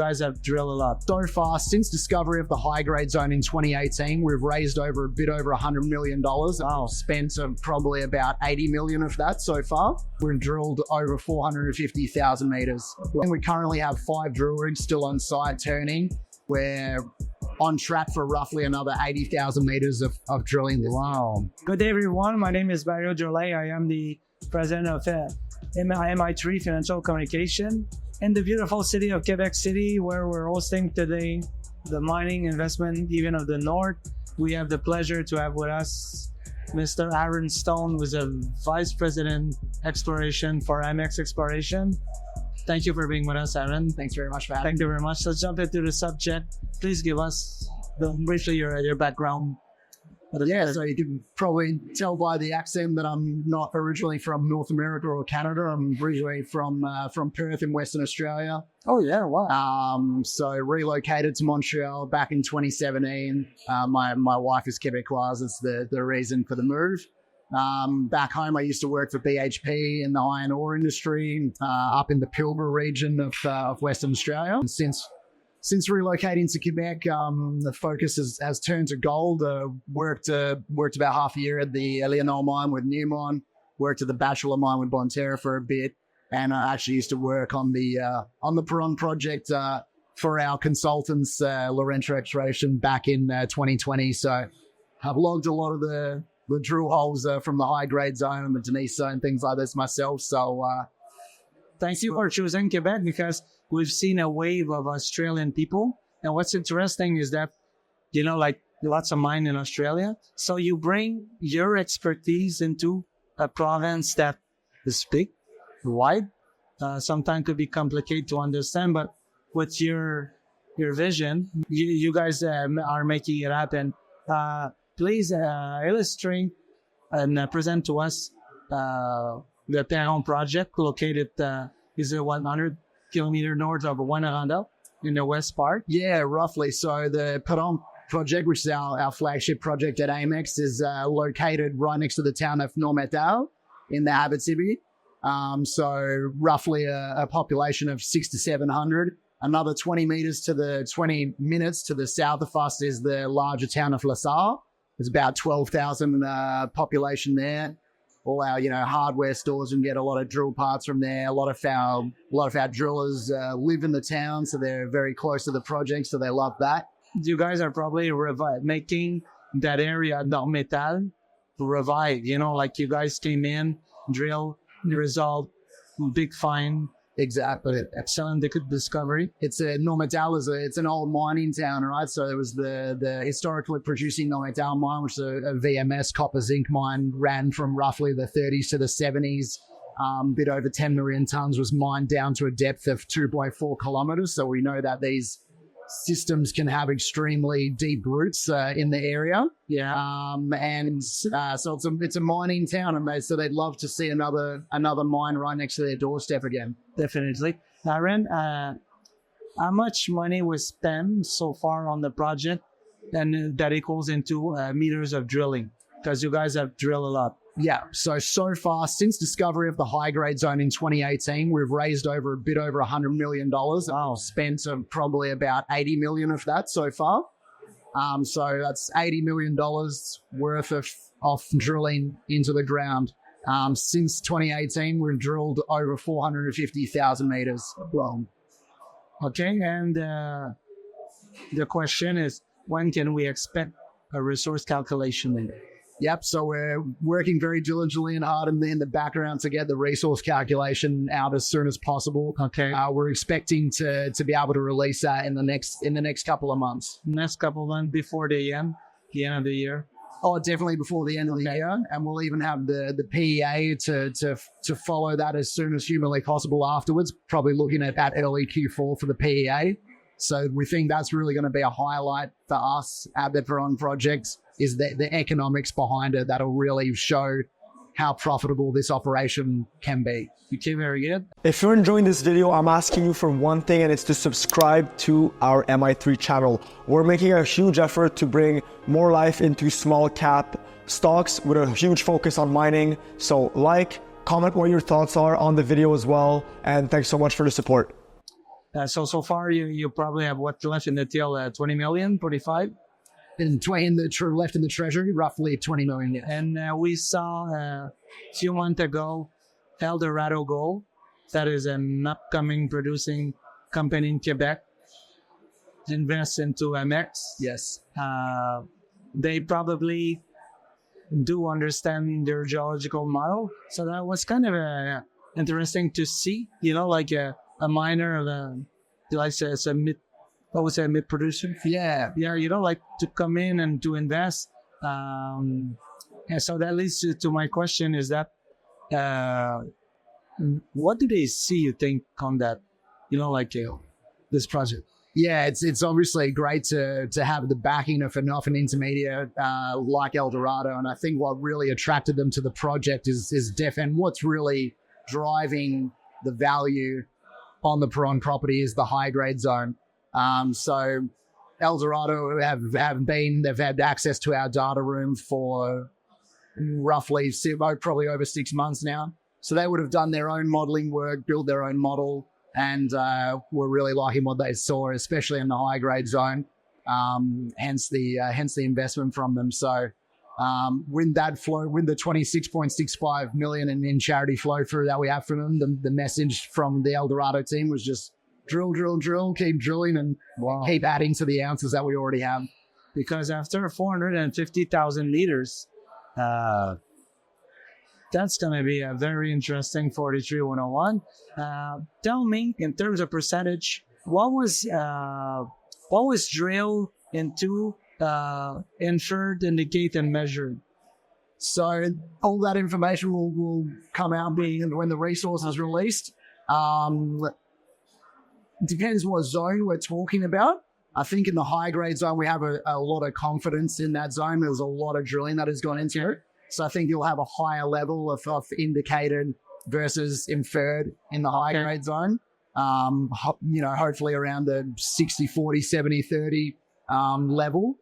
guys have drilled a lot? So far, since discovery of the high-grade zone in 2018, we've raised a bit over $100 million. Wow. Spent probably about 80 million of that so far. We've drilled over 450,000 meters. And we currently have 5 drill rigs still on site turning. We're on track for roughly another 80,000 meters of drilling this Wow. Good day, everyone. My name is Barrio Jolet. I am the president of MI3 Financial Communication in the beautiful city of Quebec City, where we're hosting today the mining investment event of the North. We have the pleasure to have with us Mr. Aaron Stone, who's a Vice President Exploration for Amex Exploration. Thank you for being with us, Aaron. Thanks very much for having me. Thank you very much. Let's jump into the subject. Please give us briefly your background. Yeah, so you can probably tell by the accent that I'm not originally from North America or Canada. I'm originally from Perth in Western Australia. Oh yeah, wow. So relocated to Montreal back in 2017. My wife is Quebecoise. It's the reason for the move. Back home, I used to work for BHP in the iron ore industry up in the Pilbara region of Western Australia. And since relocating to Quebec, the focus has turned to gold. Worked about half a year at the Éléonore mine with Newmont. Worked at the Bachelor mine with Bonterra for a bit, and I actually used to work on the Perron Project for our consultants, Rouyn-Noranda Exploration, back in 2020. So I've logged a lot of the drill holes from the high grade zone and the Denise zone, things like this myself. So thank you for choosing Quebec, because we've seen a wave of Australian people. And what's interesting is that, like lots of mine in Australia. So you bring your expertise into a province that is big, wide, sometimes could be complicated to understand, but with your vision, you guys are making it happen. Please illustrate and present to us the Perron Project, located is 100 kilometers north of Rouyn-Noranda in the west part. Yeah, roughly. So the Perron Project, which is our flagship project at AMX, is located right next to the town of Normétal in the Abitibi. So roughly a population of 600 to 700. Another 20 minutes to the south of us is the larger town of La Salle. There's about 12,000 population there. All our hardware stores, and get a lot of drill parts from there. A lot of our drillers live in the town, so they're very close to the project, so they love that. You guys are probably making that area Normétal revive. Like you guys came in, drill, result, big find. Exactly. Excellent discovery. It's Normétal it's an old mining town, right? So it was the historically producing Normétal mine, which is a VMS copper zinc mine, ran from roughly the 30s to the 70s. Bit over 10 million tons, was mined down to a depth of 2.4 kilometers. So we know that these systems can have extremely deep roots in the area. Yeah. So it's a mining town, and so they'd love to see another mine right next to their doorstep again. Definitely. Aaron, how much money was spent so far on the project, and that equals into meters of drilling? Because you guys have drilled a lot. Yeah, so far, since discovery of the high-grade zone in 2018, we've raised a bit over $100 million. Wow. Spent probably about 80 million of that so far. So that's $80 million worth of drilling into the ground. Since 2018, we've drilled over 450,000 meters long. Okay, and the question is, when can we expect a resource calculation? Yep, so we're working very diligently and hard in the background to get the resource calculation out as soon as possible. Okay. We're expecting to be able to release that in the next couple of months. Next couple of months before the end of the year. Oh, definitely before the end of the year, and we'll even have the PEA to follow that as soon as humanly possible afterwards. Probably looking at early Q4 for the PEA. So we think that's really going to be a highlight for us at the Perron Project, is the economics behind it that'll really show how profitable this operation can be. Okay, very good. If you're enjoying this video, I'm asking you for one thing, and it's to subscribe to our MI3 channel. We're making a huge effort to bring more life into small cap stocks with a huge focus on mining. So comment what your thoughts are on the video as well. And thanks so much for the support. So far, you probably have what left in the till, 20 million, 45? Left in the treasury, roughly 20 million. Yeah. And we saw a few months ago Eldorado Gold, that is an upcoming producing company in Quebec, invest into Amex. Yes. They probably do understand their geological model. So that was kind of interesting to see, like a miner, like it's a mid, what was a mid producer? Yeah. Yeah, like to come in and to invest. And so that leads to my question is that, what do they see, you think, on that, this project? Yeah, it's obviously great to have the backing of an intermediate like Eldorado, and I think what really attracted them to the project is and what's really driving the value on the Perron property is the high grade zone. So Eldorado they've had access to our data room for roughly probably over 6 months now. So they would have done their own modeling work, build their own model, and were really liking what they saw, especially in the high grade zone. Hence the investment from them. So when the 26.65 million in charity flow through that we have from them, the message from the Eldorado team was just drill, keep drilling, and keep adding to the ounces that we already have. Because after 450,000 liters, that's going to be a very interesting 43-101. Tell me, in terms of percentage, what was drilled into inferred, indicate, and measured? So all that information will come out when the resource is released. Depends what zone we're talking about. I think in the high grade zone, we have a lot of confidence in that zone. There's a lot of drilling that has gone into it. So I think you'll have a higher level of indicated versus inferred in the high grade zone. Hopefully around the 60-40, 70-30 level.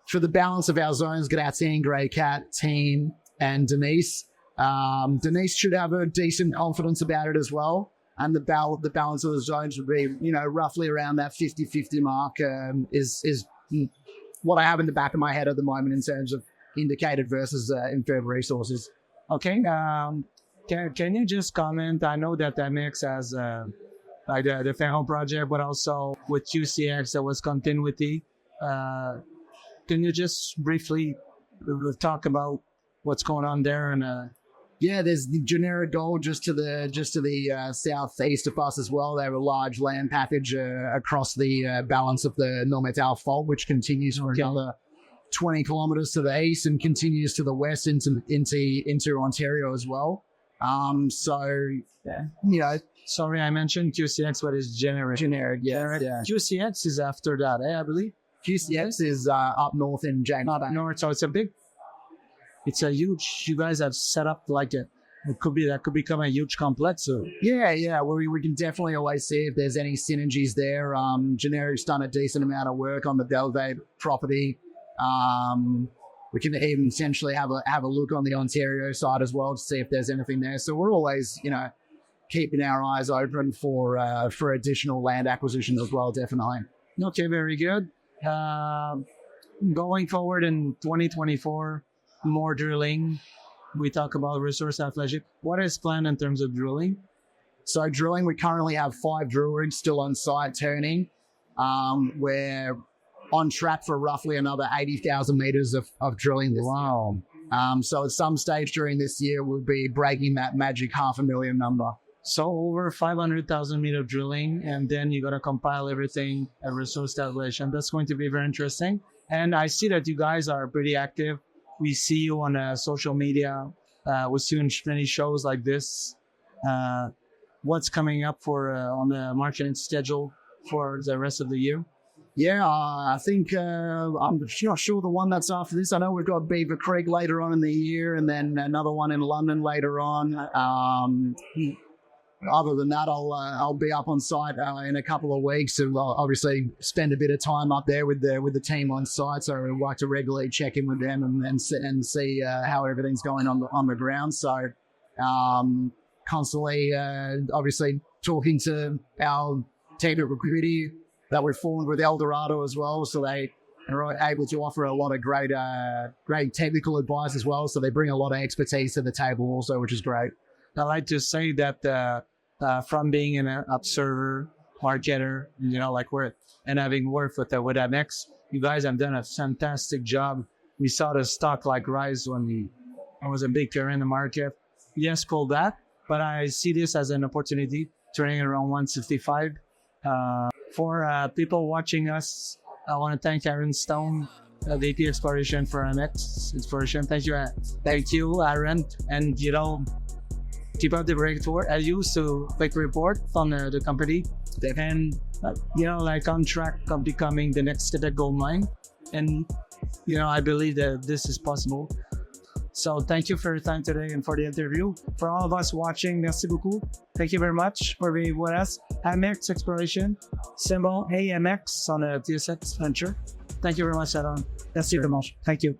For the balance of our zones, got our team, Grey Cat, Team, and Denise. Denise should have a decent confidence about it as well. And the balance of the zones would be, roughly around that 50-50 mark is what I have in the back of my head at the moment in terms of indicated versus inferred resources. Okay. Can you just comment? I know that Amex has like the Perron Project, but also with TSXV there was continuity. Can you just briefly talk about what's going on there? And yeah, there's the Eldorado Gold just to the southeast of us as well. They have a large land package across the balance of the Normétal fault, which continues for another 20 kilometers to the east and continues to the west into Ontario as well. Sorry, I mentioned QCX, but it's generic. Yeah. QCX is after that, I believe. QCX is up north in James. Up north, so it's a huge. You guys have set up like that could become a huge complex. So. Yeah. We can definitely always see if there's any synergies there. Generic's done a decent amount of work on the Belvade property. We can even essentially have a look on the Ontario side as well to see if there's anything there. So we're always, keeping our eyes open for additional land acquisition as well, definitely. Okay, very good. Going forward in 2024, more drilling. We talk about resource affiliation. What is planned in terms of drilling? So drilling, we currently have 5 drill rigs still on site turning. We're on track for roughly another 80,000 meters of drilling this year. So at some stage during this year, we'll be breaking that magic 500,000 number. So over 500,000 meters of drilling, and then you got to compile everything at resource tabulation. That's going to be very interesting. And I see that you guys are pretty active. We see you on social media. We see you in many shows like this. What's coming up for on the marketing schedule for the rest of the year? Yeah, I think I'm not sure the one that's after this. I know we've got Beaver Creek later on in the year, and then another one in London later on. Other than that, I'll be up on site in a couple of weeks, and I'll obviously spend a bit of time up there with the team on site. So I'd like to regularly check in with them and see how everything's going on the ground. So constantly, obviously, talking to our technical committee that we formed with Eldorado as well. So they are able to offer a lot of great technical advice as well. So they bring a lot of expertise to the table also, which is great. I like to say that from being an observer, marketer, and having worked with Amex, you guys have done a fantastic job. We saw the stock rise when I was a big player in the market. Yes, pull that, but I see this as an opportunity, trading around 165. For people watching us, I want to thank Aaron Stone, VP Exploration for Amex Exploration. Thank you, Aaron. And keep up the great work. I used to quick report from the company, and on track of becoming the next Quebec gold mine. And I believe that this is possible. So thank you for your time today and for the interview. For all of us watching, merci beaucoup. Thank you very much for being with us. Amex Exploration, symbol AMX on a TSX venture. Thank you very much, Adam. Merci very much. Thank you.